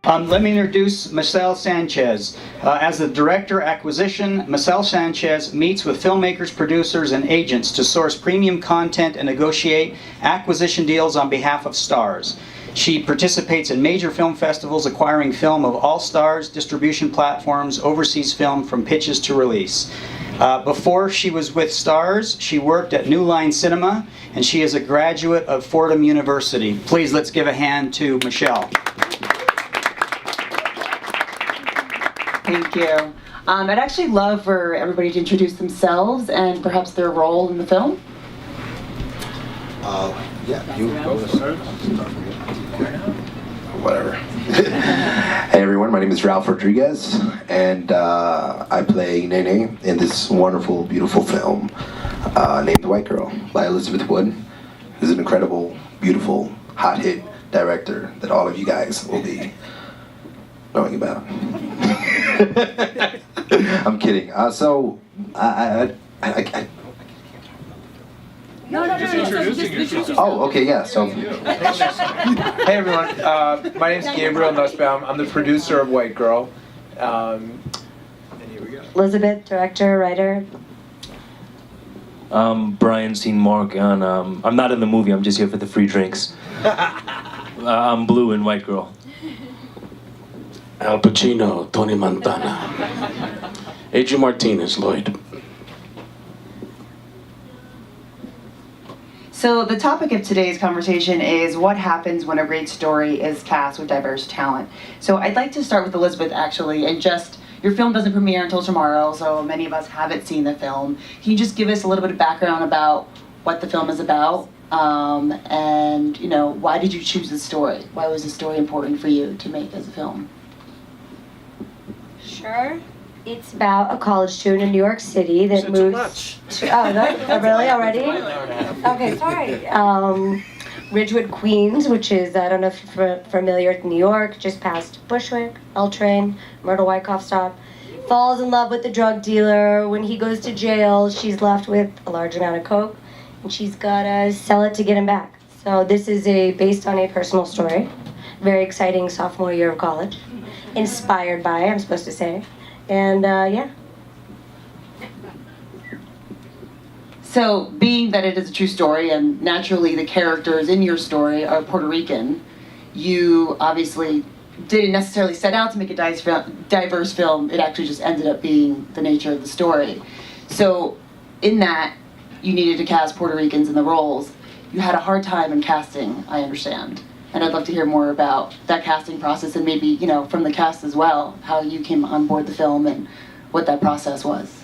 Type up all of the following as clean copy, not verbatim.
Let me introduce Marcel Sanchez. As the Director Acquisition, Marcel Sanchez meets with filmmakers, producers, and agents to source premium content and negotiate acquisition deals on behalf of stars. She participates in major film festivals, acquiring film of all stars, distribution platforms, overseas film from pitches to release. Before she was with Stars, she worked at New Line Cinema, and she is a graduate of Fordham University. Please, let's give a hand to Michelle. Thank you. I'd actually love for everybody to introduce themselves and perhaps their role in the film. Yeah, you go to start. Whatever. Hey everyone, my name is Ralph Rodriguez, and I play Nene in this wonderful, beautiful film named White Girl by Elizabeth Wood, who's an incredible, beautiful, hot hit director that all of you guys will be knowing about. I'm kidding. So Oh, okay, yeah, so... Hey everyone, my name's Gabriel Nussbaum. I'm the producer of White Girl. And here we go. Elizabeth, director, writer. Brian Seen Mark, and I'm not in the movie, I'm just here for the free drinks. I'm Blue in White Girl. Al Pacino, Tony Montana. Adrian Martinez, Lloyd. So the topic of today's conversation is what happens when a great story is cast with diverse talent. So I'd like to start with Elizabeth, actually, and just, your film doesn't premiere until tomorrow, so many of us haven't seen the film. Can you just give us a little bit of background about what the film is about, and, you know, why did you choose the story? Why was the story important for you to make as a film? Sure. It's about a college student in New York City that moves to, oh, really, already? Okay, sorry. Ridgewood, Queens, which is, I don't know if you're familiar with New York, just past Bushwick, L Train, Myrtle Wyckoff stop. Falls in love with the drug dealer. When he goes to jail, she's left with a large amount of coke, and she's gotta sell it to get him back. So this is based on a personal story. Very exciting sophomore year of college. Inspired by, I'm supposed to say. And yeah. So, being that it is a true story, and naturally the characters in your story are Puerto Rican, you obviously didn't necessarily set out to make a diverse film. It actually just ended up being the nature of the story. So, in that, you needed to cast Puerto Ricans in the roles. You had a hard time in casting, I understand. And I'd love to hear more about that casting process, and maybe, you know, from the cast as well, how you came on board the film and what that process was.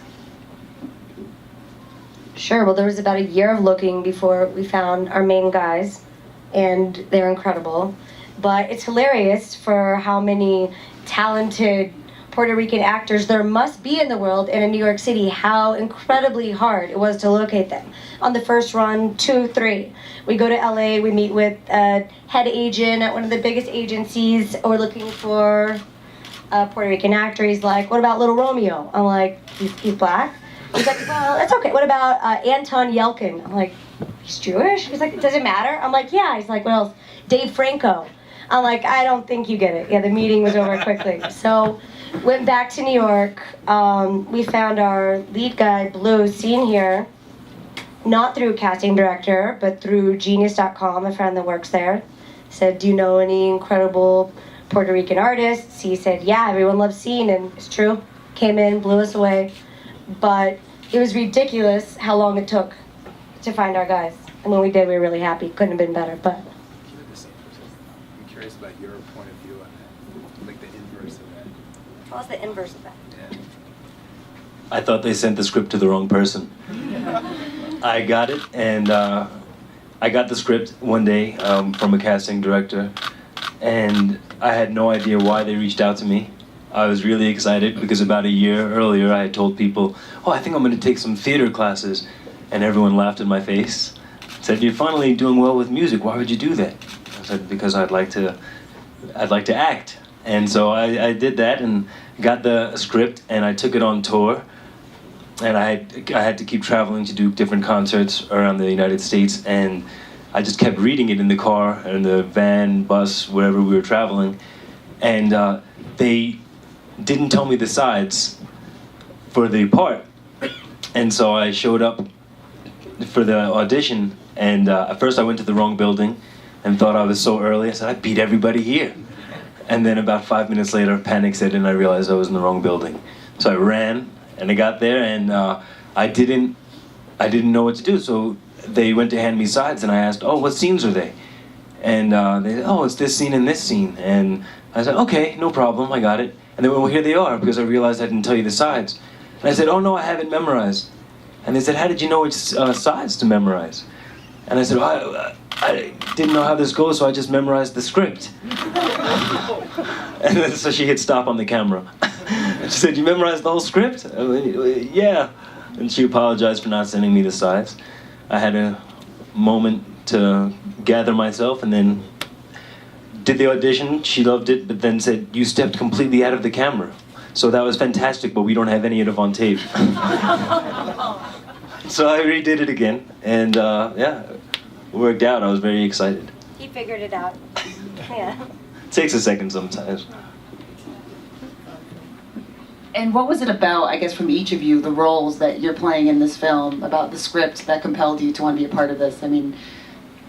Sure, well, there was about a year of looking before we found our main guys, and they're incredible. But it's hilarious for how many talented Puerto Rican actors there must be in the world and in New York City, how incredibly hard it was to locate them. On the first run, 2, 3. We go to LA, we meet with a head agent at one of the biggest agencies. We're looking for a Puerto Rican actor. He's like, what about Little Romeo? I'm like, he's black? He's like, well, that's okay. What about Anton Yelkin? I'm like, he's Jewish? He's like, does it matter? I'm like, yeah. He's like, what else? Dave Franco. I'm like, I don't think you get it. Yeah, the meeting was over quickly. So, went back to New York. We found our lead guy, Blue, seen here, not through a casting director, but through Genius.com, a friend that works there. Said, do you know any incredible Puerto Rican artists? He said, yeah, everyone loves Scene, and it's true. Came in, blew us away. But it was ridiculous how long it took to find our guys. And when we did, we were really happy. Couldn't have been better, but... I'm curious about your point of view on that, like the inverse of that. What was the inverse of that? Yeah. I thought they sent the script to the wrong person. I got it, and I got the script one day from a casting director, and I had no idea why they reached out to me. I was really excited because about a year earlier I had told people, oh, I think I'm going to take some theater classes, and everyone laughed in my face. Said, you're finally doing well with music, why would you do that? I said, because I'd like to act. And so I did that and got the script, and I took it on tour, and I had to keep traveling to do different concerts around the United States, and I just kept reading it in the car, in the van, bus, wherever we were traveling. and they didn't tell me the sides for the part. And so I showed up for the audition, and at first I went to the wrong building and thought I was so early. I said, I beat everybody here. And then about 5 minutes later, panic set in, and I realized I was in the wrong building. So I ran, and I got there, and I didn't know what to do. So they went to hand me sides, and I asked, oh, what scenes are they? And they said, oh, it's this scene and this scene. And I said, okay, no problem, I got it. And they went, well, here they are, because I realized I didn't tell you the sides. And I said, oh no, I have it memorized. And they said, how did you know which sides to memorize? And I said, well, I didn't know how this goes, so I just memorized the script. And then so she hit stop on the camera. She said, you memorized the whole script? I went, yeah. And she apologized for not sending me the sides. I had a moment to gather myself, and then did the audition. She loved it, but then said, you stepped completely out of the camera. So that was fantastic, but we don't have any of it on tape. So I redid it again, and yeah, it worked out. I was very excited. He figured it out. Yeah. It takes a second sometimes. And what was it about, I guess, from each of you, the roles that you're playing in this film, about the script that compelled you to want to be a part of this? I mean,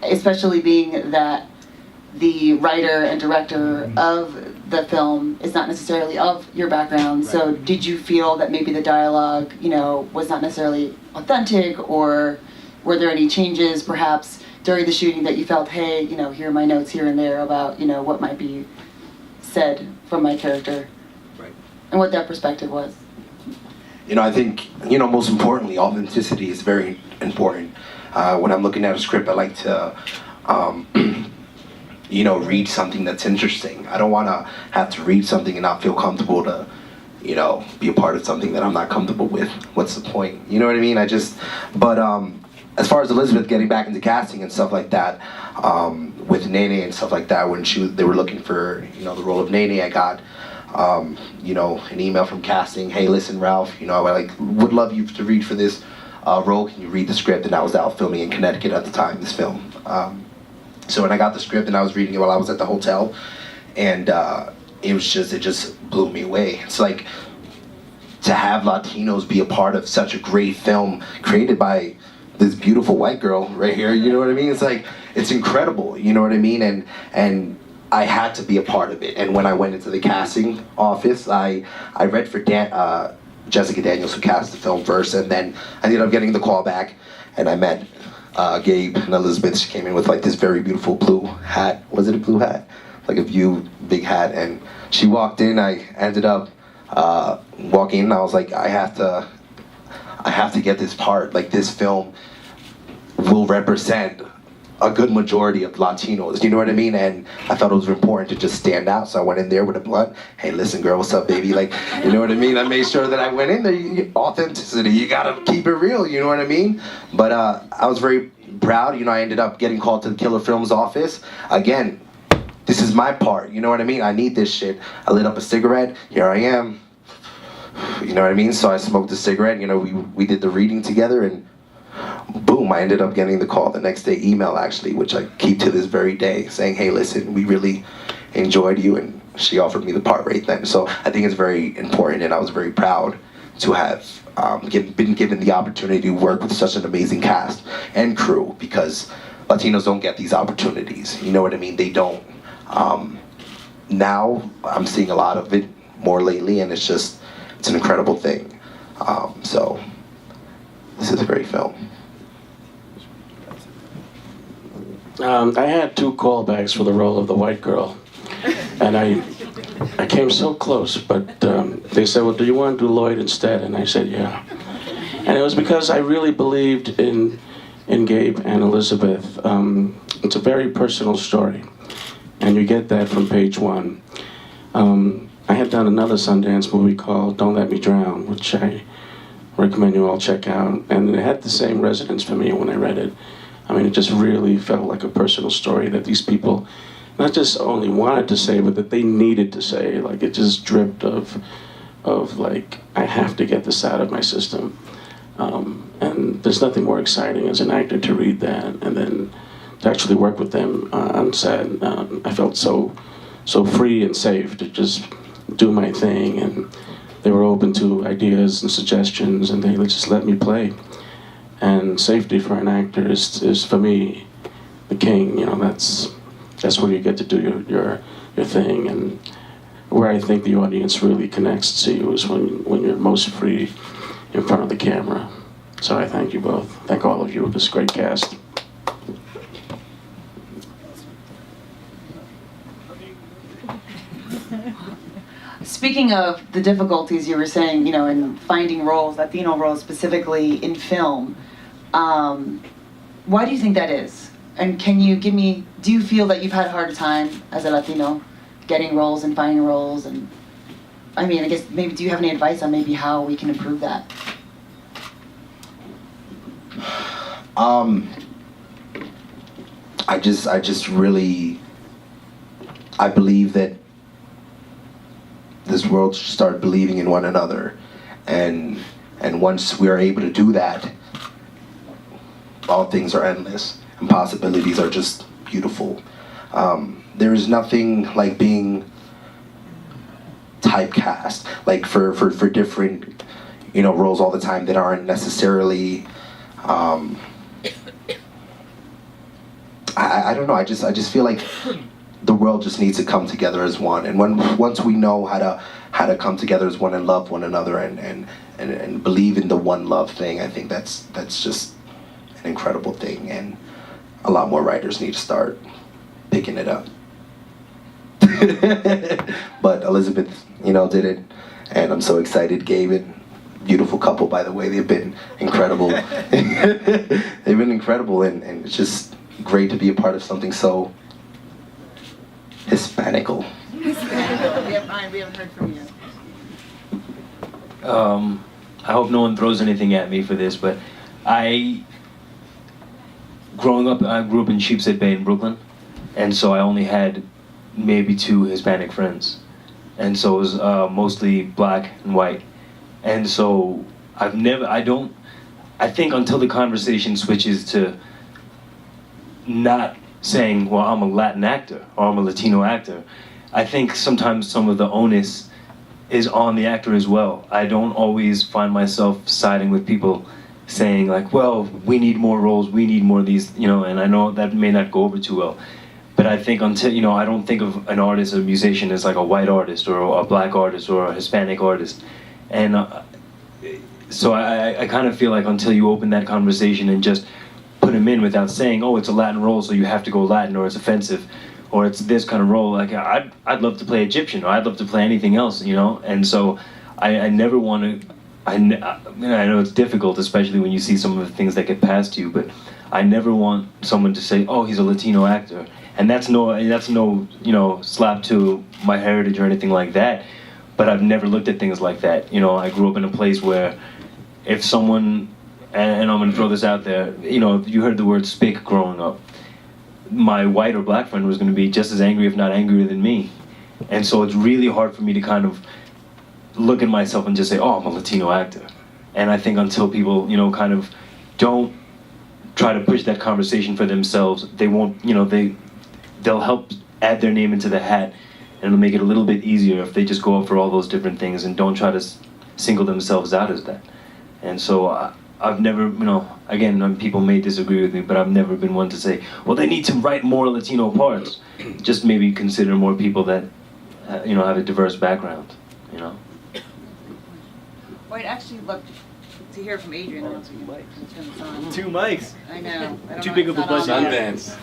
especially being that the writer and director of the film is not necessarily of your background. Right. So did you feel that maybe the dialogue, was not necessarily authentic, or were there any changes perhaps during the shooting that you felt, hey, here are my notes here and there about, what might be said from my character? Right. And what that perspective was? I think, most importantly, authenticity is very important. When I'm looking at a script, I like to, read something that's interesting. I don't want to have to read something and not feel comfortable to, be a part of something that I'm not comfortable with. What's the point? You know what I mean? As far as Elizabeth getting back into casting and stuff like that, with Nene and stuff like that, when they were looking for, the role of Nene, I got, an email from casting. Hey, listen, Ralph, I would love you to read for this role. Can you read the script? And I was out filming in Connecticut at the time, this film. So when I got the script and I was reading it while I was at the hotel, and it just blew me away. It's like, to have Latinos be a part of such a great film created by this beautiful white girl right here, you know what I mean? It's like, it's incredible, you know what I mean? And I had to be a part of it. And when I went into the casting office, I read for Jessica Daniels, who cast the film first, and then I ended up getting the call back, and I met Gabe and Elizabeth. She came in with this very beautiful blue hat. Was it a blue hat? Like a big hat. And she walked in. I ended up walking in, and I was like, I have to get this part. This film will represent a good majority of Latinos, you know what I mean? And I felt it was important to just stand out, so I went in there with a blunt. Hey, listen, girl, what's up, baby? You know what I mean? I made sure that I went in there. Authenticity, you gotta keep it real, you know what I mean? But I was very proud. I ended up getting called to the Killer Films office. Again, this is my part, you know what I mean? I need this shit. I lit up a cigarette, here I am. You know what I mean? So I smoked a cigarette, we did the reading together, and boom, I ended up getting the call the next day, email actually, which I keep to this very day, saying, hey, listen, we really enjoyed you, and she offered me the part right then. So I think it's very important, and I was very proud to have been given the opportunity to work with such an amazing cast and crew, because Latinos don't get these opportunities, you know what I mean? They don't. Now I'm seeing a lot of it more lately, and it's an incredible thing. So this is a great film. I had 2 callbacks for the role of the white girl, and I came so close, but they said, well, do you want to do Lloyd instead? And I said, yeah. And it was because I really believed in Gabe and Elizabeth. It's a very personal story, and you get that from page 1. I had done another Sundance movie called Don't Let Me Drown, which I recommend you all check out, and it had the same resonance for me when I read it. I mean, it just really felt like a personal story that these people not just only wanted to say, but that they needed to say. It just dripped of I have to get this out of my system. And there's nothing more exciting as an actor to read that, and then to actually work with them on set. I felt so so free and safe to just do my thing, and they were open to ideas and suggestions, and they just let me play. And safety for an actor is for me the king. You know, that's where you get to do your thing, and where I think the audience really connects to you is when you're most free in front of the camera. So I thank you both. Thank all of you, this great cast. Speaking of the difficulties you were saying, you know, in finding roles, Latino roles specifically in film, why do you think that is? And can you give me, do you feel that you've had a harder time as a Latino getting roles and finding roles? And I mean, I guess maybe do you have any advice on maybe how we can improve that? I just really, I believe that this world should start believing in one another, and once we are able to do that, all things are endless and possibilities are just beautiful. There is nothing like being typecast, like for different, you know, roles all the time that aren't necessarily. I don't know. I just feel like the world just needs to come together as one. And once we know how to come together as one and love one another and believe in the one love thing, I think that's just an incredible thing. And a lot more writers need to start picking it up. But Elizabeth, you know, did it, and I'm so excited. Gabe it. Beautiful couple, by the way. They've been incredible. They've been incredible, and it's just great to be a part of something so Hispanical. We haven't heard from you. I hope no one throws anything at me for this, but growing up, I grew up in Sheepshead Bay in Brooklyn, and so I only had maybe 2 Hispanic friends, and so it was mostly black and white. And so I think until the conversation switches to not saying, well, I'm a Latin actor or I'm a Latino actor, I think sometimes some of the onus is on the actor as well. I don't always find myself siding with people saying like, well, we need more roles, we need more of these, you know, and I know that may not go over too well. But I think until, you know, I don't think of an artist, a musician as like a white artist or a black artist or a Hispanic artist. And so I kind of feel like until you open that conversation and just put him in without saying, oh, it's a Latin role, so you have to go Latin, or it's offensive, or it's this kind of role, like I'd love to play Egyptian, or I'd love to play anything else, you know? And so I never want to, I know it's difficult, especially when you see some of the things that get past you, but I never want someone to say, oh, he's a Latino actor. And that's no, you know, slap to my heritage or anything like that. But I've never looked at things like that. You know, I grew up in a place where if someone, and I'm gonna throw this out there, you know, if you heard the word spick growing up, my white or black friend was gonna be just as angry, if not angrier than me. And so it's really hard for me to kind of look at myself and just say, oh, I'm a Latino actor. And I think until people, you know, kind of don't try to push that conversation for themselves, they won't, you know, they'll help add their name into the hat, and it'll make it a little bit easier if they just go up for all those different things and don't try to single themselves out as that. And so I've never, you know, again, people may disagree with me, but I've never been one to say, well, they need to write more Latino parts. Just maybe consider more people that, you know, have a diverse background, you know. Well, I'd actually love to hear from Adrian. Oh, once we turn this on. 2 mics. I know. I don't Too know, big it's of a not on budget.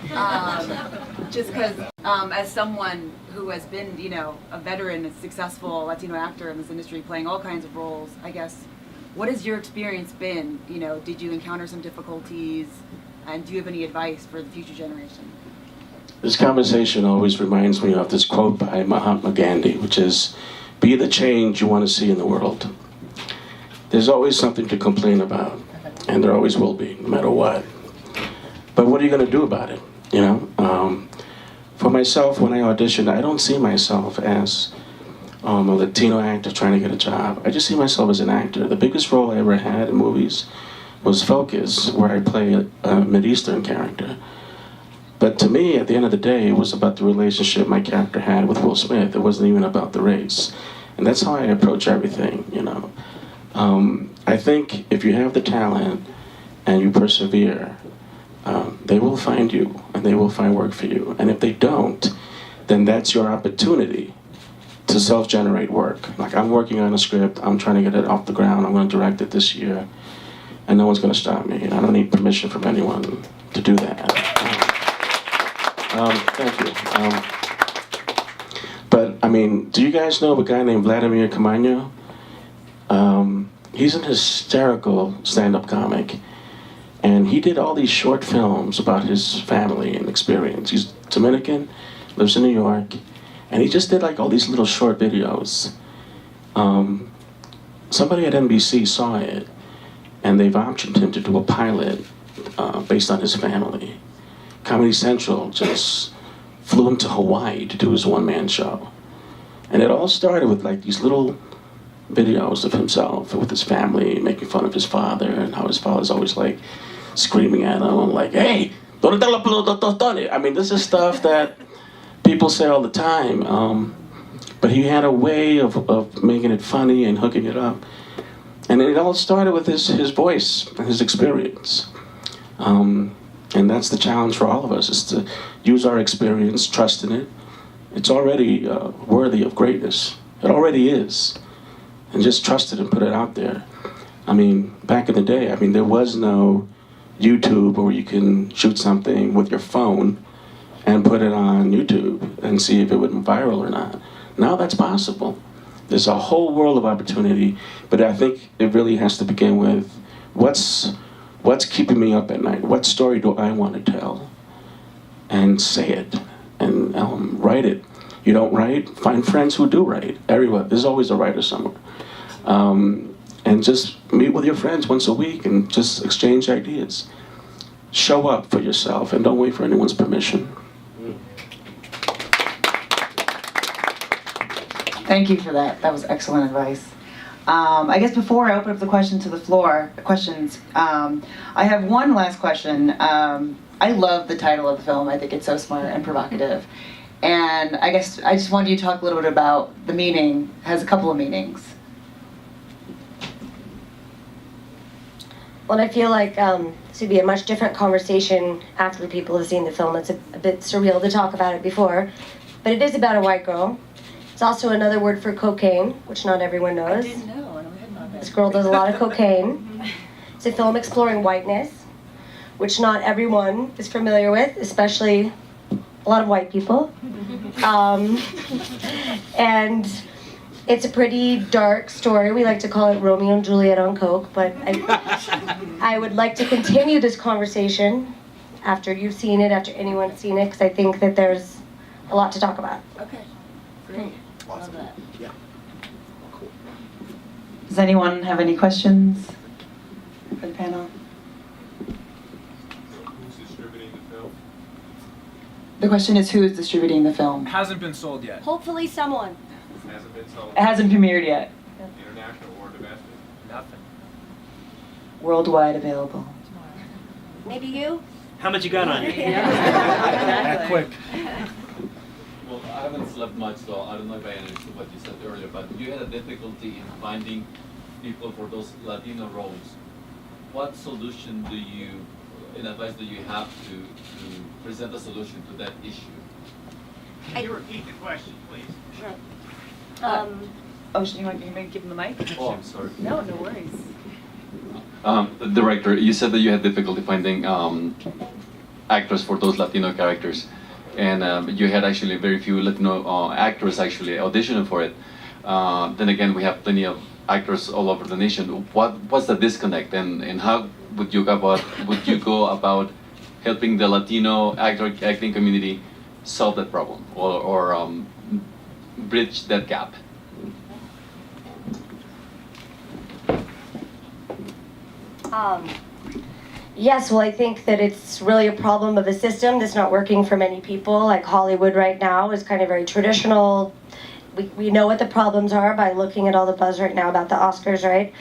yet. Just because, as someone who has been, you know, a veteran, a successful Latino actor in this industry, playing all kinds of roles, I guess, what has your experience been? You know, did you encounter some difficulties, and do you have any advice for the future generation? This conversation always reminds me of this quote by Mahatma Gandhi, which is, be the change you want to see in the world. There's always something to complain about, and there always will be, no matter what. But what are you going to do about it, you know? For myself, when I audition, I don't see myself as a Latino actor trying to get a job. I just see myself as an actor. The biggest role I ever had in movies was Focus, where I play a Mideastern character. But But to me, at the end of the day, it was about the relationship my character had with Will Smith. It wasn't even about the race. And that's how I approach everything, you know. I think if you have the talent and you persevere, they will find you and they will find work for you. And if they don't, then that's your opportunity to self-generate work. Like, I'm working on a script, I'm trying to get it off the ground, I'm going to direct it this year, and no one's going to stop me. And I don't need permission from anyone to do that. Thank you. But, I mean, do you guys know of a guy named Vladimir Camaño? He's an hysterical stand-up comic. And he did all these short films about his family and experience. He's Dominican, lives in New York, and he just did like all these little short videos. Somebody at NBC saw it, and they've optioned him to do a pilot based on his family. Comedy Central just flew him to Hawaii to do his one-man show. And it all started with like these little videos of himself with his family, making fun of his father, and how his father's always like screaming at him, like, hey, don't tell the. I mean, this is stuff that people say all the time, but he had a way of making it funny and hooking it up. And it all started with his voice and his experience. And that's the challenge for all of us, is to use our experience, trust in it. It's already worthy of greatness. It already is. And just trust it and put it out there. I mean, back in the day, I mean, there was no YouTube where you can shoot something with your phone and put it on YouTube and see if it went viral or not. Now that's possible. There's a whole world of opportunity, but I think it really has to begin with what's keeping me up at night? What story do I want to tell? And say it, and write it. You don't write? Find friends who do write. Everyone, there's always a writer somewhere. And just meet with your friends once a week and just exchange ideas. Show up for yourself and don't wait for anyone's permission. Thank you for that. That was excellent advice. I guess before I open up the questions, I have one last question. I love the title of the film. I think it's so smart and provocative. And I guess I just wanted you to talk a little bit about the meaning. It has a couple of meanings. Well, I feel like this would be a much different conversation after people have seen the film. It's a bit surreal to talk about it before, but it is about a white girl. It's also another word for cocaine, which not everyone knows. I didn't know. I didn't know that. This girl does a lot of cocaine. It's a film exploring whiteness, which not everyone is familiar with, especially a lot of white people. And it's a pretty dark story. We like to call it Romeo and Juliet on coke, but I would like to continue this conversation after you've seen it, after anyone's seen it, because I think that there's a lot to talk about. Okay, great. Love that. Yeah. Cool. Does anyone have any questions for the panel? Who's distributing the film? The question is, who is distributing the film? Hasn't been sold yet. Hopefully someone. Hasn't been sold. It hasn't premiered yet. International or domestic? Nothing. Worldwide available. Maybe you? How much you got on you? That quick. Well, I haven't slept much, so I don't know if I understood what you said earlier, but you had a difficulty in finding people for those Latino roles. What solution do you, in advice do you have to present a solution to that issue? Can you repeat the question, please? Sure. You want me to give him the mic? Oh, I'm sorry. No, no worries. The director, you said that you had difficulty finding actors for those Latino characters, and you had actually very few Latino actors actually auditioning for it. Then again, we have plenty of actors all over the nation. What's the disconnect, and how would you go about helping the Latino acting community solve that problem or bridge that gap? Yes, well, I think that it's really a problem of the system that's not working for many people. Like Hollywood right now is kind of very traditional. We know what the problems are by looking at all the buzz right now about the Oscars, right?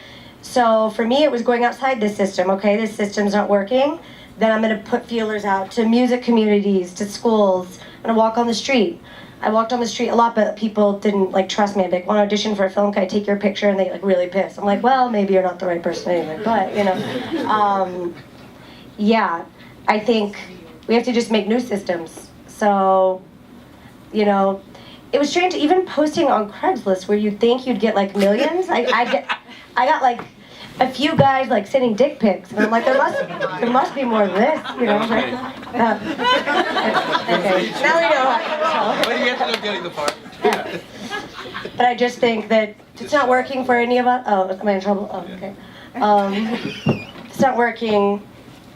So for me, it was going outside this system. Okay, this system's not working. Then I'm gonna put feelers out to music communities, to schools. I'm gonna walk on the street. I walked on the street a lot, but people didn't like trust me. I'd be like, want to audition for a film? Can I take your picture? And they like really pissed. I'm like, well, maybe you're not the right person anyway. But yeah, I think we have to just make new systems. So, it was strange. Even posting on Craigslist, where you'd think you'd get like millions. I got like a few guys like sending dick pics, and I'm like, there must be more to this, Okay. Now we know. But you get to know getting the part. But I just think that it's not working for any of us. Oh, am I in trouble? Oh, okay. It's not working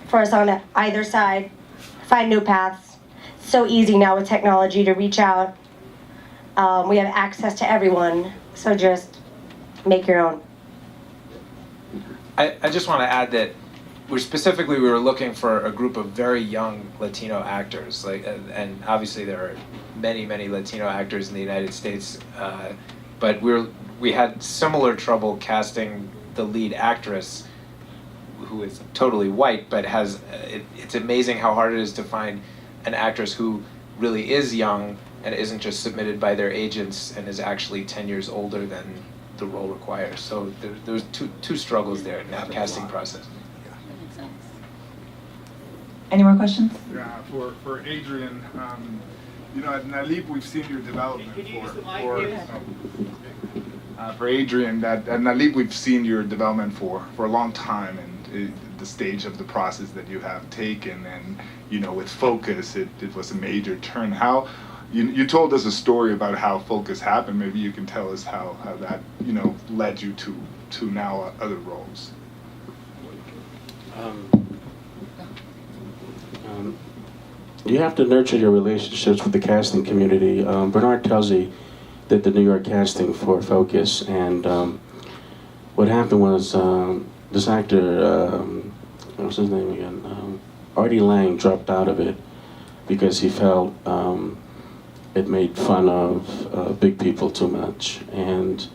for us on either side. Find new paths. It's so easy now with technology to reach out. We have access to everyone, so just make your own. I just want to add that we were looking for a group of very young Latino actors, and obviously there are many Latino actors in the United States, but we had similar trouble casting the lead actress, who is totally white, but it's amazing how hard it is to find an actress who really is young and isn't just submitted by their agents and is actually 10 years older than the role requires. So there's two struggles there in that casting process. Any more questions? Yeah, for Adrian, at Nalib we've seen your development for Adrian. At Nalib we've seen your development for a long time, and the stage of the process that you have taken, and with Focus, it was a major turn. How you told us a story about how Focus happened. Maybe you can tell us how that led you to now other roles. You have to nurture your relationships with the casting community. Bernard Telsey did the New York casting for Focus, and what happened was this actor, what's his name again? Artie Lang dropped out of it because he felt it made fun of big people too much. And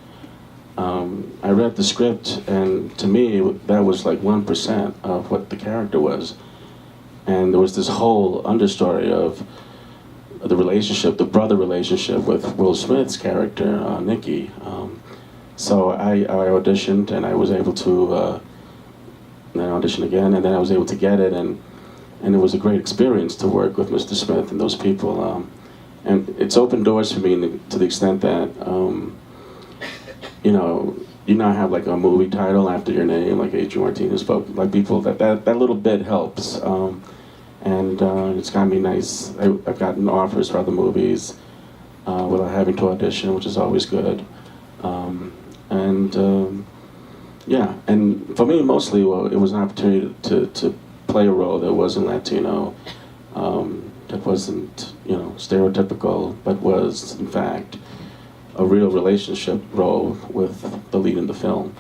I read the script, and to me, that was like 1% of what the character was. And there was this whole understory of the relationship, the brother relationship with Will Smith's character, Nicky. So I auditioned, and I was able to then audition again, and then I was able to get it, and it was a great experience to work with Mr. Smith and those people. And it's opened doors for me to the extent that, you now have like a movie title after your name, like Adrian Martinez spoke, like people, that little bit helps. And it's gotten me nice. I've gotten offers for other movies without having to audition, which is always good. Yeah, and for me, mostly, it was an opportunity to play a role that wasn't Latino, that wasn't, stereotypical, but was, in fact, a real relationship role with the lead in the film.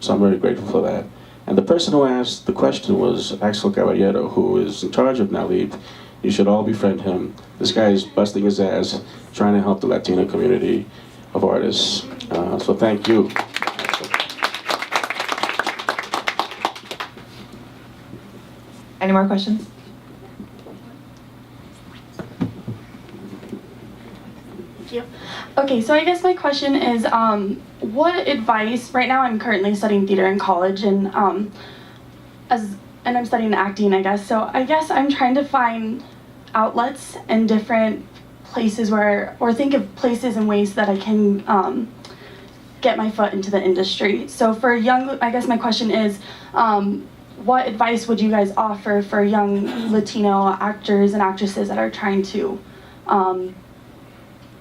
So I'm very grateful for that. And the person who asked the question was Axel Caballero, who is in charge of Nalib. You should all befriend him. This guy is busting his ass, trying to help the Latino community of artists. So thank you. Any more questions? Thank you. Okay, so I guess my question is, what advice, right now I'm currently studying theater in college, and I'm studying acting, I guess, so I guess I'm trying to find outlets and different places or think of places and ways that I can get my foot into the industry. So for I guess my question is, what advice would you guys offer for young Latino actors and actresses that are trying to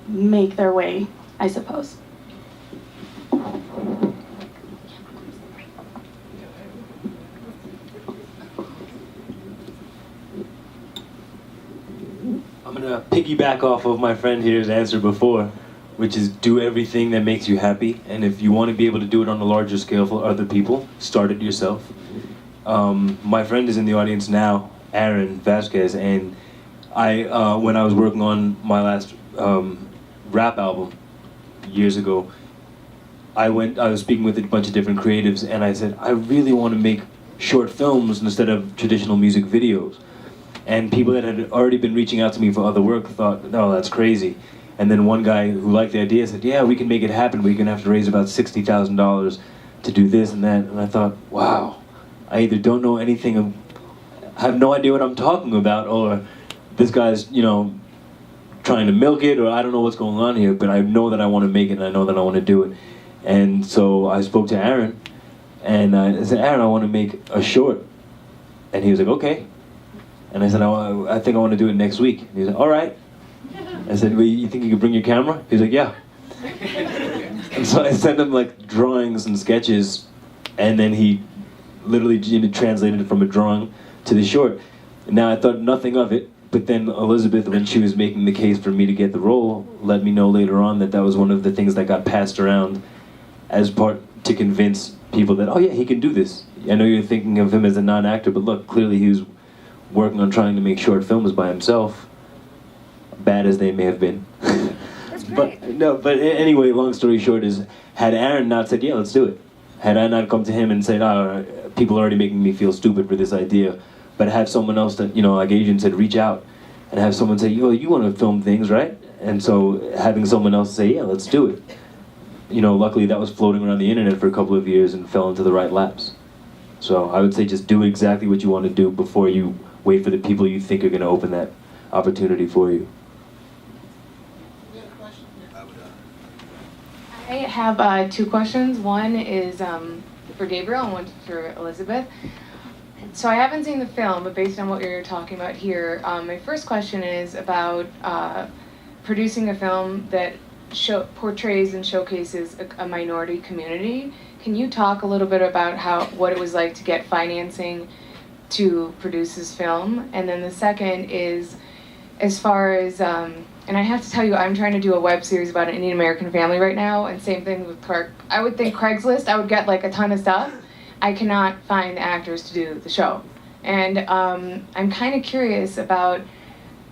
make their way, I suppose? I'm gonna piggyback off of my friend here's answer before, which is do everything that makes you happy, and if you want to be able to do it on a larger scale for other people, start it yourself. My friend is in the audience now, Aaron Vasquez, and I when I was working on my last rap album years ago, I was speaking with a bunch of different creatives, and I said, I really want to make short films instead of traditional music videos. And people that had already been reaching out to me for other work thought, no, that's crazy. And then one guy who liked the idea said, yeah, we can make it happen. We're going to have to raise about $60,000 to do this and that. And I thought, wow, I either don't know anything, I have no idea what I'm talking about, or this guy's, you know, trying to milk it, or I don't know what's going on here, but I know that I want to make it and I know that I want to do it. And so I spoke to Aaron, and I said, Aaron, I want to make a short. And he was like, okay. And I said, I think I want to do it next week. And he was like, all right. I said, well, you think you could bring your camera? He was like, yeah. And so I sent him like drawings and sketches, and then he literally translated it from a drawing to the short. Now I thought nothing of it, but then Elizabeth, when she was making the case for me to get the role, let me know later on that that was one of the things that got passed around as part to convince people that, oh yeah, he can do this. I know you're thinking of him as a non-actor, but look, clearly he was working on trying to make short films by himself, bad as they may have been. That's great. But anyway, long story short is, had Aaron not said, yeah, let's do it, had I not come to him and said, oh, people are already making me feel stupid for this idea, but have someone else that, you know, like Adrian said, reach out, and have someone say, yo, you want to film things, right? And so having someone else say, yeah, let's do it. You know, luckily that was floating around the internet for a couple of years and fell into the right laps. So I would say just do exactly what you want to do before you wait for the people you think are going to open that opportunity for you. I have two questions. One is for Gabriel and one for Elizabeth. So I haven't seen the film, but based on what you're talking about here, my first question is about producing a film that portrays and showcases a minority community. Can you talk a little bit about what it was like to get financing to produce this film? And then the second is, as far as, and I have to tell you, I'm trying to do a web series about an Indian American family right now, and same thing with I would think Craigslist, I would get like a ton of stuff. I cannot find the actors to do the show. And I'm kind of curious about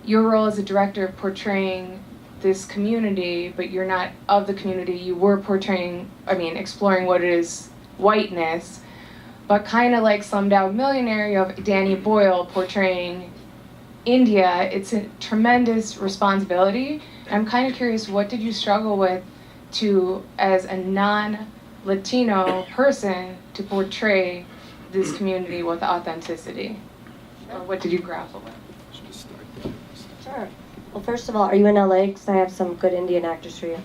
your role as a director portraying this community, but you're not of the community. You were exploring what it is, whiteness, but kind of like Slumdog Millionaire, you have Danny Boyle portraying India. It's a tremendous responsibility. I'm kind of curious, what did you struggle with as a non-Latino person, to portray this community with authenticity? Or what did you grapple with? Sure. Well, first of all, are you in LA? Because I have some good Indian actors for you.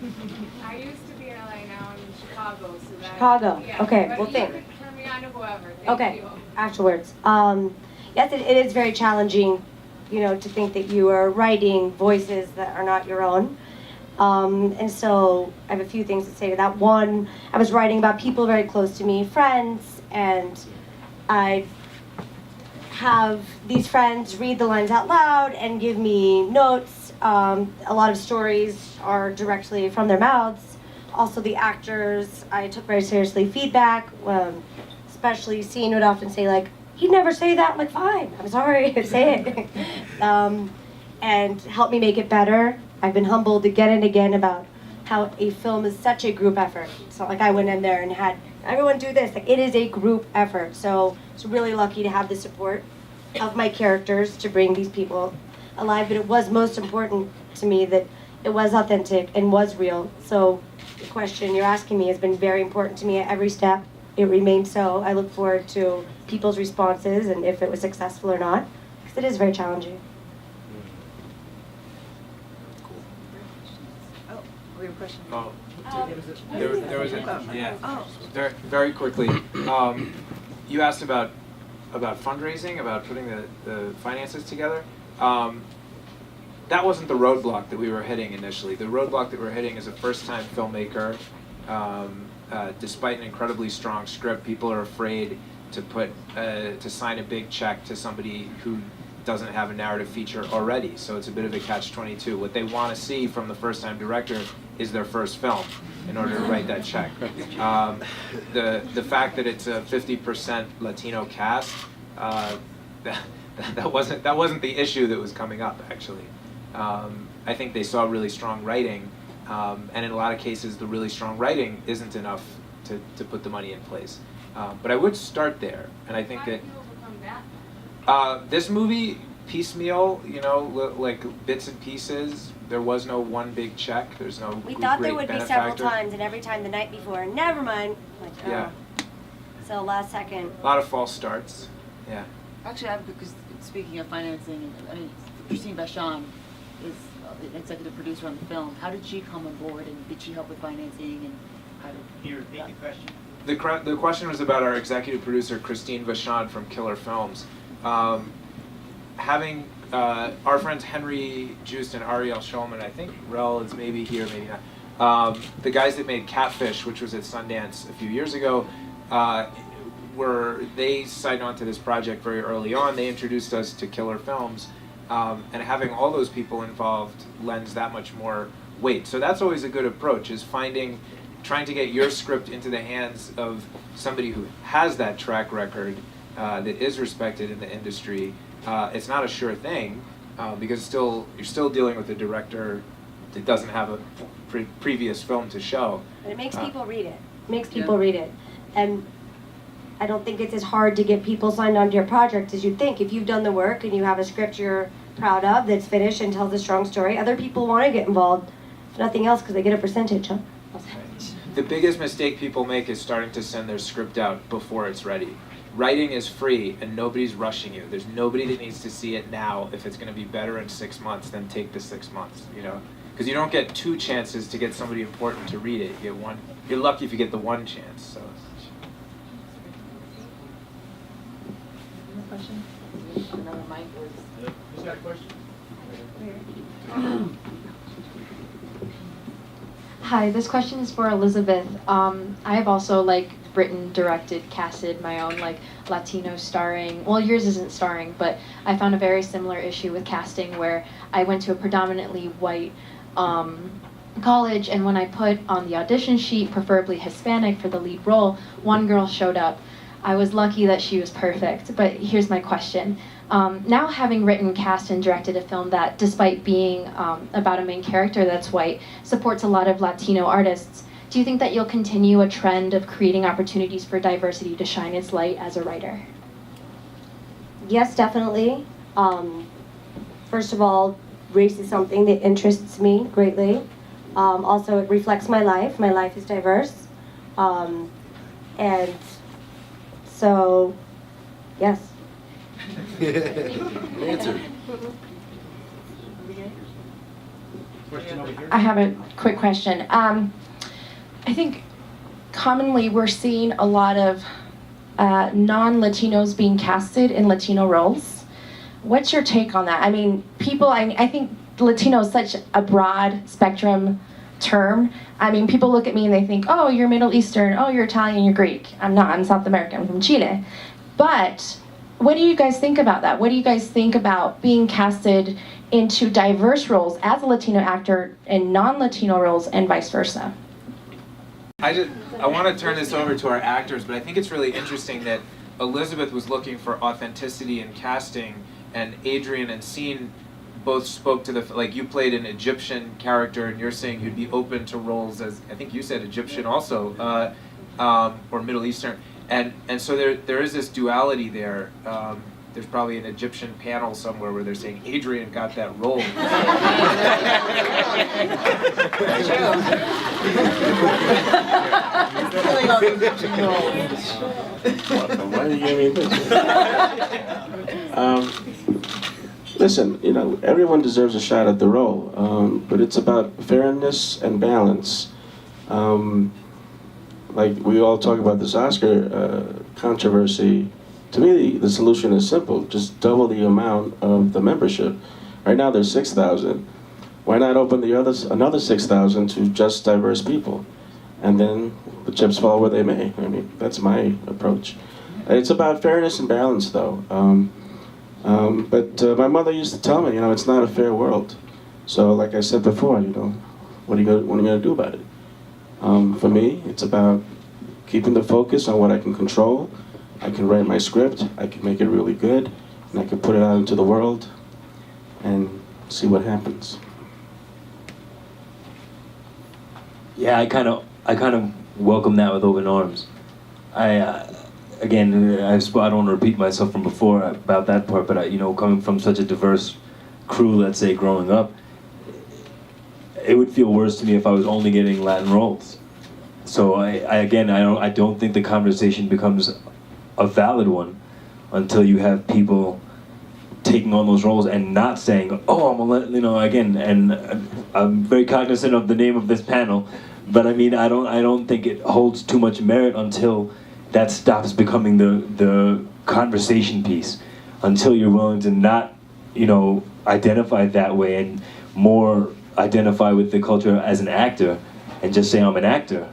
I used to be in LA, now I'm in Chicago. So Chicago. Yeah, okay. but Well, you think. could turn me on to whoever. Thank Okay. you. Afterwards. Yes, it is very challenging, you know, to think that you are writing voices that are not your own. And so I have a few things to say to that. One, I was writing about people very close to me, friends, and I have these friends read the lines out loud and give me notes. A lot of stories are directly from their mouths. Also, the actors, I took very seriously feedback, especially Sean would often say, like, he'd never say that. I'm like, fine, I'm sorry, say it. And help me make it better. I've been humbled again and again about how a film is such a group effort. It's not like I went in there and had everyone do this. Like, it is a group effort. So it's really lucky to have the support of my characters to bring these people alive. But it was most important to me that it was authentic and was real. So the question you're asking me has been very important to me at every step. It remains so. I look forward to people's responses and if it was successful or not, because it is very challenging. We have a question. Oh, there was very, very quickly. You asked about fundraising, about putting the finances together. That wasn't the roadblock that we were hitting initially. The roadblock that we're hitting is a first-time filmmaker. Despite an incredibly strong script, people are afraid to sign a big check to somebody who doesn't have a narrative feature already. So it's a bit of a catch-22. What they want to see from the first-time director is their first film in order to write that check. The fact that it's a 50% Latino cast, that wasn't the issue that was coming up, actually. I think they saw really strong writing, and in a lot of cases the really strong writing isn't enough to put the money in place. But I would start there, and I think that this movie, piecemeal, you know, like bits and pieces. There was no one big check. There's no We thought there great would be several benefactor. times, and every time the night before, never mind. Like, oh. Yeah, So last second. a lot of false starts. Yeah. Actually, because speaking of financing, I mean, Christine Vachon is an executive producer on the film. How did she come on board, and did she help with financing, and how did? Can you repeat the question? The question was about our executive producer, Christine Vachon from Killer Films. Having our friends Henry Joost and Ariel Schulman, I think Rel is maybe here, maybe not. The guys that made Catfish, which was at Sundance a few years ago, they signed on to this project very early on. They introduced us to Killer Films, and having all those people involved lends that much more weight. So that's always a good approach, is trying to get your script into the hands of somebody who has that track record, that is respected in the industry. It's not a sure thing, because you're still dealing with a director that doesn't have a previous film to show. And it makes people read it. Makes people read it. And I don't think it's as hard to get people signed onto your project as you'd think. If you've done the work and you have a script you're proud of that's finished and tells a strong story, other people want to get involved. If nothing else, because they get a percentage, huh? The biggest mistake people make is starting to send their script out before it's ready. Writing is free, and nobody's rushing you. There's nobody that needs to see it now. If it's going to be better in 6 months, then take the 6 months, you know? Because you don't get 2 chances to get somebody important to read it. You get one. You're lucky if you get the 1 chance. So. Question? Another mic was. Who's got a question? Hi, this question is for Elizabeth. I have also written, directed, casted my own Latino starring. Well, yours isn't starring, but I found a very similar issue with casting where I went to a predominantly white college, and when I put on the audition sheet, preferably Hispanic for the lead role, one girl showed up. I was lucky that she was perfect, but here's my question. Now having written, cast, and directed a film that, despite being about a main character that's white, supports a lot of Latino artists, do you think that you'll continue a trend of creating opportunities for diversity to shine its light as a writer? Yes, definitely. First of all, race is something that interests me greatly. Also, it reflects my life. My life is diverse. And so, yes. Answer. I have a quick question. I think commonly we're seeing a lot of non-Latinos being casted in Latino roles. What's your take on that? I mean, I think Latino is such a broad spectrum term. I mean, people look at me and they think, oh, you're Middle Eastern, oh, you're Italian, you're Greek. I'm not, I'm South American, I'm from Chile. But what do you guys think about that? What do you guys think about being casted into diverse roles as a Latino actor and non-Latino roles and vice versa? I want to turn this over to our actors, but I think it's really interesting that Elizabeth was looking for authenticity in casting, and Adrian and Scene both spoke to you played an Egyptian character, and you're saying you'd be open to roles as, I think you said Egyptian also, or Middle Eastern, and so there is this duality there. There's probably an Egyptian panel somewhere where they're saying Adrian got that role. Why do you give me this? Listen, everyone deserves a shot at the role, but it's about fairness and balance. Like we all talk about this Oscar controversy. To me, the solution is simple. Just double the amount of the membership. Right now there's 6,000. Why not open another 6,000 to just diverse people? And then the chips fall where they may. I mean, that's my approach. It's about fairness and balance, though. But my mother used to tell me, it's not a fair world. So like I said before, what are you going to do about it? For me, it's about keeping the focus on what I can control. I can write my script, I can make it really good, and I can put it out into the world and see what happens. Yeah, I kind of welcome that with open arms. Again, I don't want to repeat myself from before about that part, but coming from such a diverse crew, let's say, growing up, it would feel worse to me if I was only getting Latin roles. So I don't think the conversation becomes a valid one until you have people taking on those roles and not saying, oh, again, and I'm very cognizant of the name of this panel, but I mean, I don't think it holds too much merit until that stops becoming the conversation piece, until you're willing to not, identify that way and more identify with the culture as an actor and just say I'm an actor.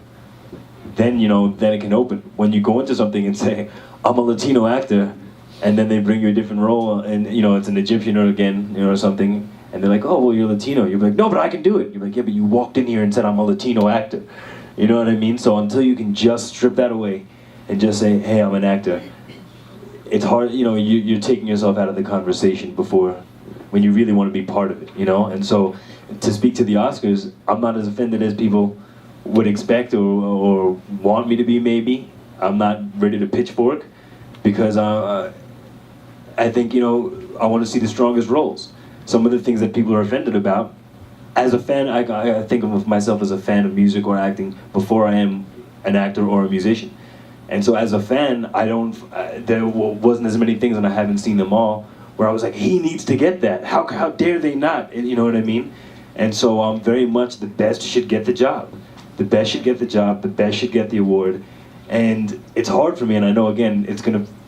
Then then it can open. When you go into something and say I'm a Latino actor, and then they bring you a different role, and it's an Egyptian or something, and they're like, oh well, you're Latino. You're like, no, but I can do it. You're like, yeah, but you walked in here and said I'm a Latino actor. You know what I mean? So until you can just strip that away and just say, hey, I'm an actor, it's hard. You're taking yourself out of the conversation before, when you really want to be part of it. And so to speak to the Oscars, I'm not as offended as people would expect or want me to be. Maybe I'm not ready to pitchfork, because I think I want to see the strongest roles. Some of the things that people are offended about, as a fan, I think of myself as a fan of music or acting before I am an actor or a musician. And so as a fan, there wasn't as many things, and I haven't seen them all, where I was like, he needs to get that. How dare they not? You know what I mean? And so very much the best should get the job. The best should get the job. The best should get the award. And it's hard for me, and I know, again,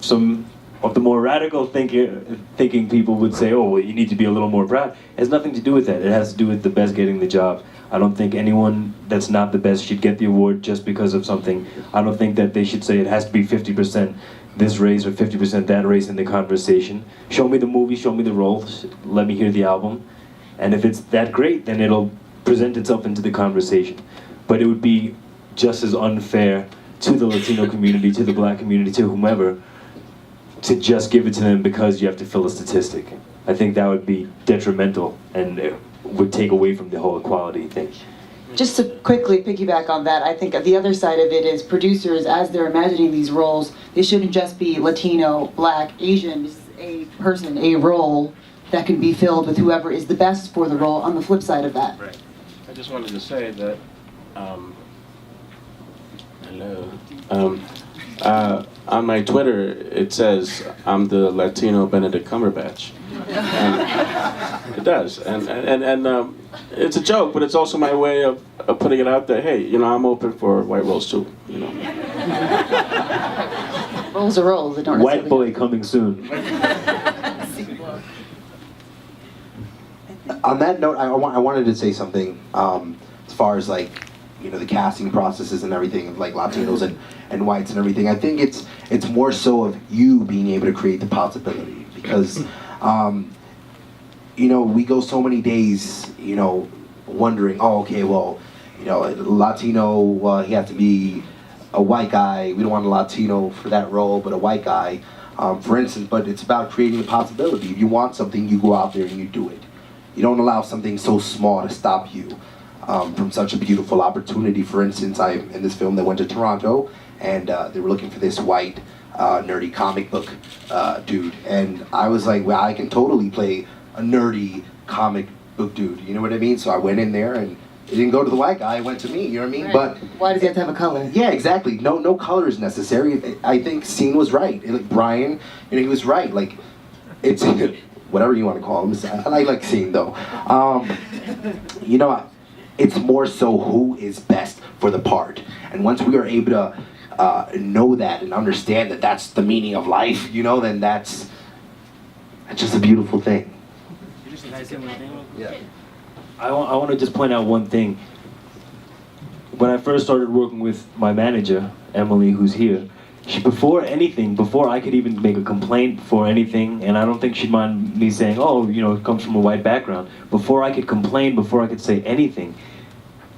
some of the more radical thinking people would say, oh, well, you need to be a little more proud. It has nothing to do with that. It has to do with the best getting the job. I don't think anyone that's not the best should get the award just because of something. I don't think that they should say it has to be 50% this race or 50% that race in the conversation. Show me the movie, show me the role, let me hear the album. And if it's that great, then it'll present itself into the conversation. But it would be just as unfair to the Latino community, to the black community, to whomever, to just give it to them because you have to fill a statistic. I think that would be detrimental, and it would take away from the whole equality thing. Just to quickly piggyback on that, I think the other side of it is producers, as they're imagining these roles, they shouldn't just be Latino, Black, Asian. This is a person, a role that can be filled with whoever is the best for the role on the flip side of that. Right. I just wanted to say that, on my Twitter, it says I'm the Latino Benedict Cumberbatch. And it does, and it's a joke, but it's also my way of putting it out there. Hey, I'm open for white roles too. Roles are roles. They don't White boy coming soon. On that note, I wanted to say something as far as the casting processes and everything of Latinos and whites and everything. I think it's more so of you being able to create the possibility, because we go so many days wondering, oh, okay, well, Latino, he has to be a white guy. We don't want a Latino for that role, but a white guy, for instance. But it's about creating a possibility. If you want something, you go out there and you do it. You don't allow something so small to stop you from such a beautiful opportunity. For instance, in this film, they went to Toronto, and they were looking for this white, nerdy comic book dude. And I was like, well, I can totally play a nerdy comic book dude. You know what I mean? So I went in there, and it didn't go to the white guy. It went to me. You know what I mean? Right. But why does he have to have a color? Yeah, exactly. No color is necessary. I think Scene was right. Brian, he was right. It's whatever you want to call him. I like Scene though. It's more so who is best for the part. And once we are able to know that and understand that that's the meaning of life, then that's just a beautiful thing. Yeah. I want to just point out one thing. When I first started working with my manager, Emily, who's here, before I could even make a complaint, before anything, and I don't think she'd mind me saying, oh, it comes from a white background. Before I could complain, before I could say anything,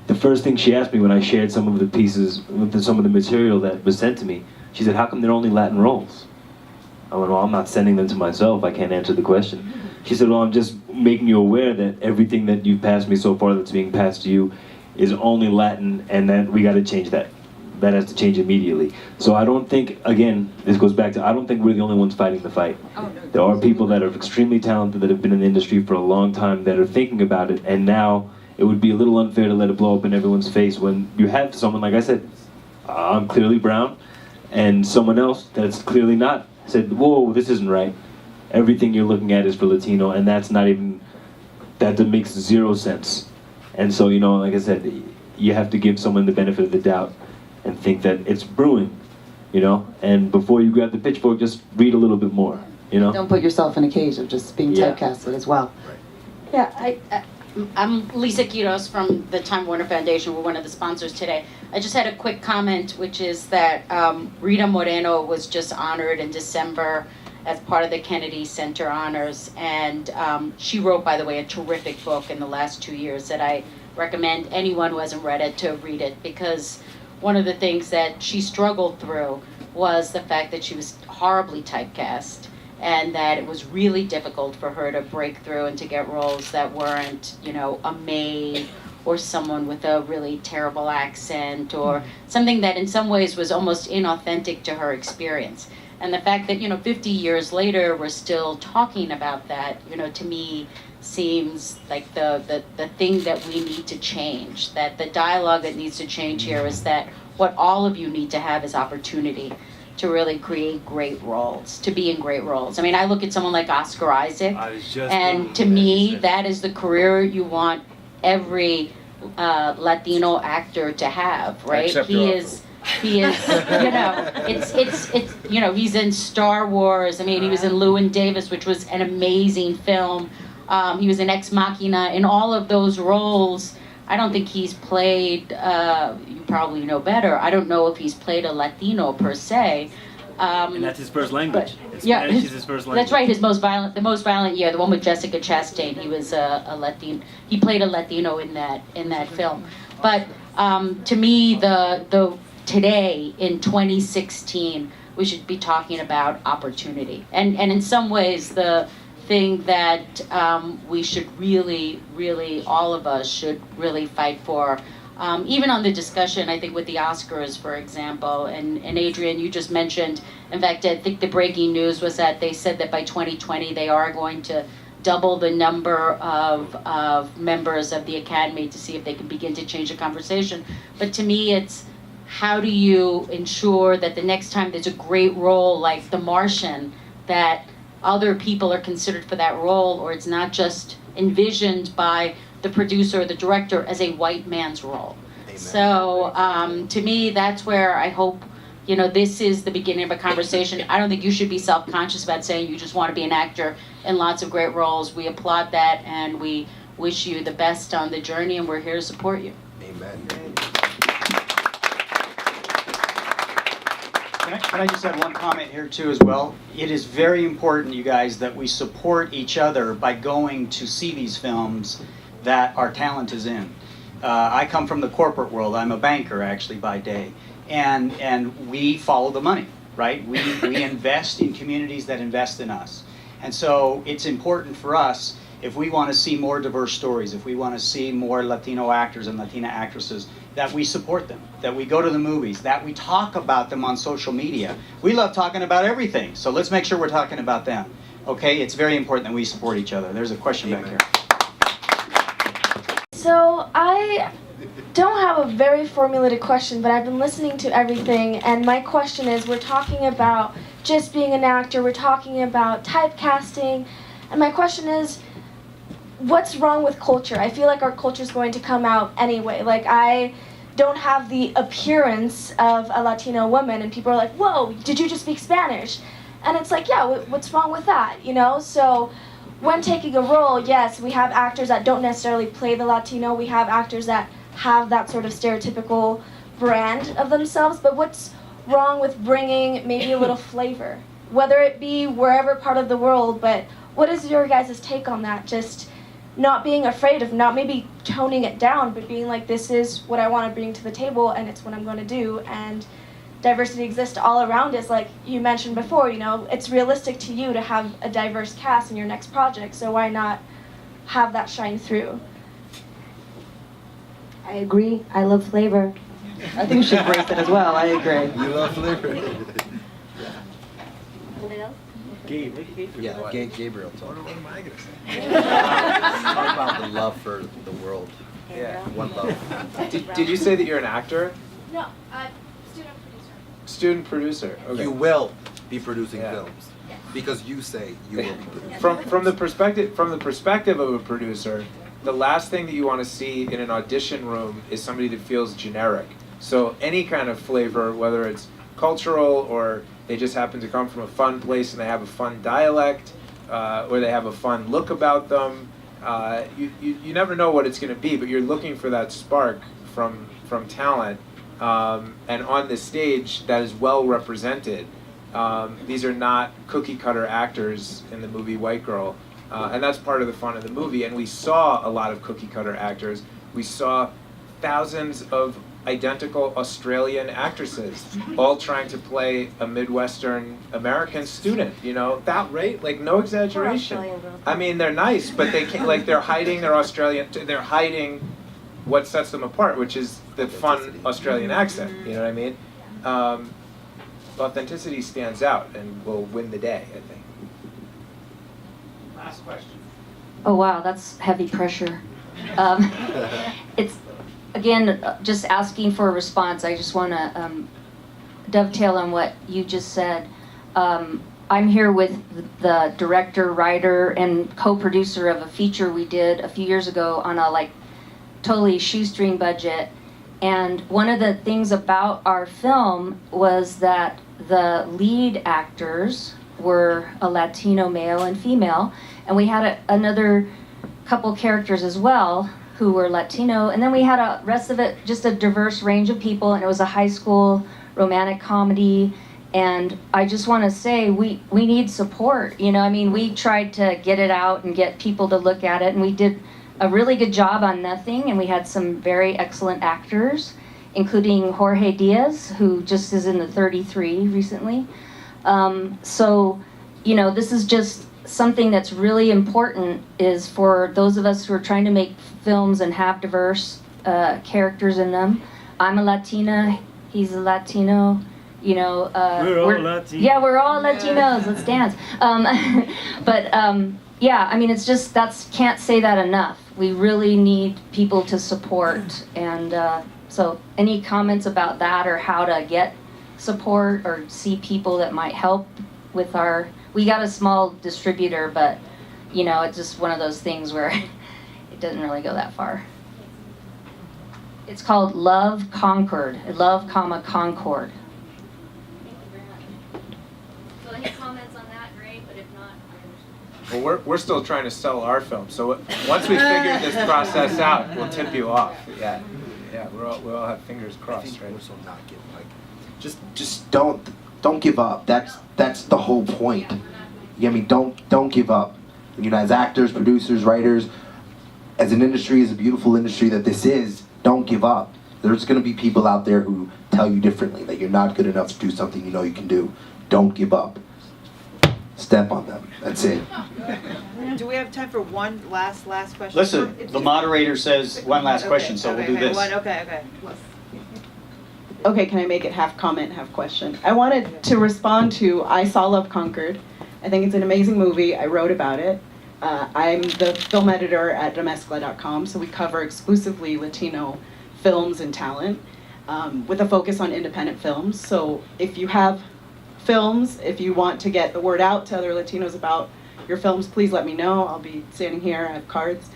the first thing she asked me when I shared some of the pieces, some of the material that was sent to me, she said, how come there are only Latin roles? I went, well, I'm not sending them to myself. I can't answer the question. She said, well, I'm just making you aware that everything that you've passed me so far that's being passed to you is only Latin, and that we got to change that. that has to change immediately. So I don't think, again, this goes back to, I don't think we're the only ones fighting the fight. There are people that are extremely talented that have been in the industry for a long time that are thinking about it, and now it would be a little unfair to let it blow up in everyone's face when you have someone, like I said, I'm clearly brown, and someone else that's clearly not said, whoa, this isn't right. Everything you're looking at is for Latino, and that's not even, that makes zero sense. And so, you know, like I said, you have to give someone the benefit of the doubt and think that it's brewing, you know? And before you grab the pitchfork, just read a little bit more, you know? Don't put yourself in a cage of just being Yeah. typecasted as well. Yeah, I'm Lisa Quiros from the Time Warner Foundation. We're one of the sponsors today. I just had a quick comment, which is that Rita Moreno was just honored in December as part of the Kennedy Center Honors. And she wrote, by the way, a terrific book in the last 2 years that I recommend anyone who hasn't read it to read it, because one of the things that she struggled through was the fact that she was horribly typecast, and that it was really difficult for her to break through and to get roles that weren't, you know, a maid or someone with a really terrible accent or something that in some ways was almost inauthentic to her experience. And the fact that, you know, 50 years later we're still talking about that, you know, to me seems like the thing that we need to change, that the dialogue that needs to change here is that what all of you need to have is opportunity to really create great roles, to be in great roles. I mean, I look at someone like Oscar Isaac, and to me, that is the career you want every Latino actor to have, right? He is, you know, it's, you know, he's in Star Wars. I mean, he was in Llewyn Davis, which was an amazing film. He was in Ex Machina. In all of those roles, I don't think he's played, you probably know better, I don't know if he's played a Latino per se. And that's his first language. Yeah, Spanish is his first language. that's right, the most violent year, the one with Jessica Chastain, he was a Latino, he played a Latino in that film. But to me, the today, in 2016, we should be talking about opportunity. And in some ways, the thing that we should really, all of us should really fight for. Even on the discussion, I think with the Oscars, for example, and Adrian, you just mentioned, in fact, I think the breaking news was that they said that by 2020 they are going to double the number of members of the Academy to see if they can begin to change the conversation. But to me, it's how do you ensure that the next time there's a great role like The Martian, that other people are considered for that role, or it's not just envisioned by the producer or the director as a white man's role. Amen. So to me, that's where I hope, you know, this is the beginning of a conversation. I don't think you should be self-conscious about saying you just want to be an actor in lots of great roles. We applaud that, and we wish you the best on the journey, and we're here to support you. Amen. Can I just add one comment here too as well? It is very important, you guys, that we support each other by going to see these films that our talent is in. I come from the corporate world. I'm a banker actually by day, and we follow the money, right? We invest in communities that invest in us, and so it's important for us, if we want to see more diverse stories, if we want to see more Latino actors and Latina actresses, that we support them, that we go to the movies, that we talk about them on social media. We love talking about everything, so let's make sure we're talking about them. Okay, it's very important that we support each other. There's a question back here. So I don't have a very formulated question, but I've been listening to everything, and my question is, we're talking about just being an actor, we're talking about typecasting, and my question is, what's wrong with culture? I feel like our culture is going to come out anyway. Like, I don't have the appearance of a Latino woman, and people are like, whoa, did you just speak Spanish? And it's like, yeah, what's wrong with that, you know? So when taking a role, yes, we have actors that don't necessarily play the Latino, we have actors that have that sort of stereotypical brand of themselves, but what's wrong with bringing maybe a little flavor? Whether it be wherever part of the world, but what is your guys' take on that? Just not being afraid of, not maybe toning it down, but being like, this is what I want to bring to the table, and it's what I'm going to do, and diversity exists all around us. Like you mentioned before, you know, it's realistic to you to have a diverse cast in your next project, so why not have that shine through? I agree. I love flavor. I think we should embrace it as well. I agree. You love flavor. Anybody else? Gabe. Yeah, Gabriel. Talk. What am I gonna say? Talk about the love for the world. Yeah. One love. Did you say that you're an actor? No, student producer. Student producer. Okay. You will be producing Yeah. films because you say you will be producing. From the perspective of a producer, the last thing that you want to see in an audition room is somebody that feels generic. So any kind of flavor, whether it's cultural or they just happen to come from a fun place and they have a fun dialect, or they have a fun look about them, you never know what it's going to be, but you're looking for that spark from talent, and on this stage that is well represented. These are not cookie cutter actors in the movie White Girl, and that's part of the fun of the movie. And we saw a lot of cookie cutter actors. We saw thousands of identical Australian actresses, all trying to play a Midwestern American student. You know that, right? Like no exaggeration. I mean, they're nice, but they can't. Like they're hiding their Australian. They're hiding what sets them apart, which is the fun Australian accent. You know what I mean? Authenticity stands out and will win the day, I think. Last question. Oh wow, that's heavy pressure. It's again just asking for a response. I just want to dovetail on what you just said. I'm here with the director, writer, and co-producer of a feature we did a few years ago on a totally shoestring budget. And one of the things about our film was that the lead actors were a Latino male and female, and we had another couple characters as well who were Latino, and then we had a rest of it just a diverse range of people, and it was a high school romantic comedy. And I just want to say we need support. You know, I mean, we tried to get it out and get people to look at it, and we did a really good job on Nothing, and we had some very excellent actors, including Jorge Diaz, who just is in the 33 recently. So, you know, this is just something that's really important, is for those of us who are trying to make films and have diverse characters in them. I'm a Latina, he's a Latino, you know. We're all Latinos. Yeah, we're all Latinos, let's dance. Yeah, I mean, it's just, can't say that enough. We really need people to support, and so any comments about that or how to get support or see people that might help with we got a small distributor, but you know, it's just one of those things where it doesn't really go that far. It's called Love Concord, Love, Concord. So any comments on that, great, but if not, Well, we're still trying to sell our film, so once we figure this process out, we'll tip you off. Yeah, we'll all have fingers crossed, right? Also not give, just don't give up. That's the whole point. I mean, don't give up. You know, as actors, producers, writers, as an industry, as a beautiful industry that this is, don't give up. There's going to be people out there who tell you differently, that you're not good enough to do something you know you can do. Don't give up. Step on them. That's it. Do we have time for one last question? Listen, the moderator says one last question, so we'll do this. Okay. Okay, can I make it half comment, half question? I wanted to respond to I Saw Love Conquered. I think it's an amazing movie. I wrote about it. I'm the film editor at domescla.com, so we cover exclusively Latino films and talent, with a focus on independent films. So if you have films, if you want to get the word out to other Latinos about your films, please let me know. I'll be standing here, I have cards.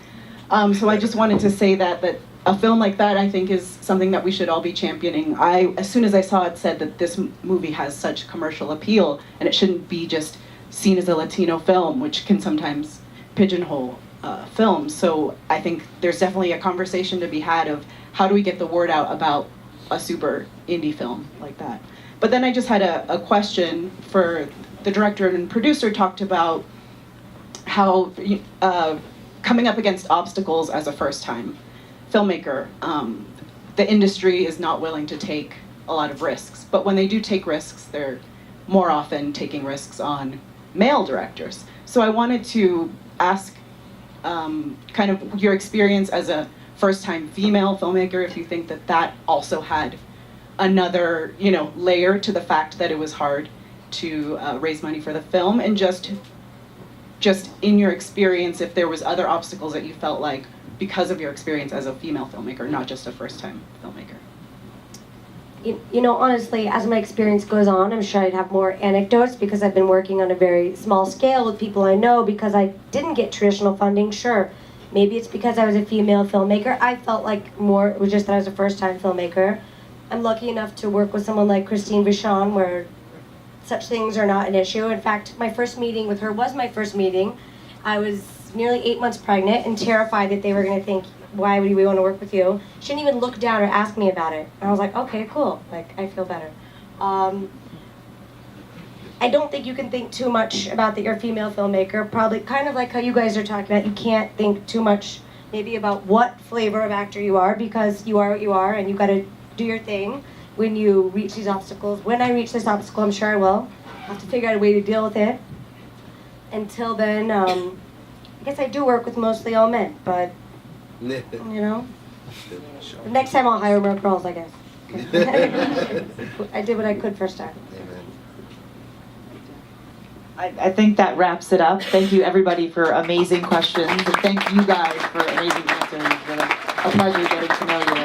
So I just wanted to say that a film like that, I think, is something that we should all be championing. As soon as I saw it, said that this movie has such commercial appeal, and it shouldn't be just seen as a Latino film, which can sometimes pigeonhole films. So I think there's definitely a conversation to be had of how do we get the word out about a super indie film like that. But then I just had a question for the director and producer. Talked about how coming up against obstacles as a first-time filmmaker, the industry is not willing to take a lot of risks. But when they do take risks, they're more often taking risks on male directors. So I wanted to ask kind of your experience as a first-time female filmmaker, if you think that also had another, layer to the fact that it was hard to raise money for the film, and just in your experience, if there was other obstacles that you felt like because of your experience as a female filmmaker, not just a first-time filmmaker. Honestly, as my experience goes on, I'm sure I'd have more anecdotes because I've been working on a very small scale with people I know because I didn't get traditional funding, sure. Maybe it's because I was a female filmmaker. I felt like more, it was just that I was a first-time filmmaker. I'm lucky enough to work with someone like Christine Vachon where such things are not an issue. In fact, my first meeting with her was my first meeting. I was nearly 8 months pregnant and terrified that they were going to think, why would we want to work with you? She didn't even look down or ask me about it. And I was like, okay, cool. Like, I feel better. I don't think you can think too much about that you're a female filmmaker. Probably kind of like how you guys are talking about. You can't think too much maybe about what flavor of actor you are because you are what you are and you got to do your thing when you reach these obstacles. When I reach this obstacle, I'm sure I will. I'll have to figure out a way to deal with it. Until then, I guess I do work with mostly all men, but next time I'll hire more girls, I guess. I did what I could first time. I think that wraps it up. Thank you everybody for amazing questions, and thank you guys for amazing answers. It's been a pleasure getting to know you.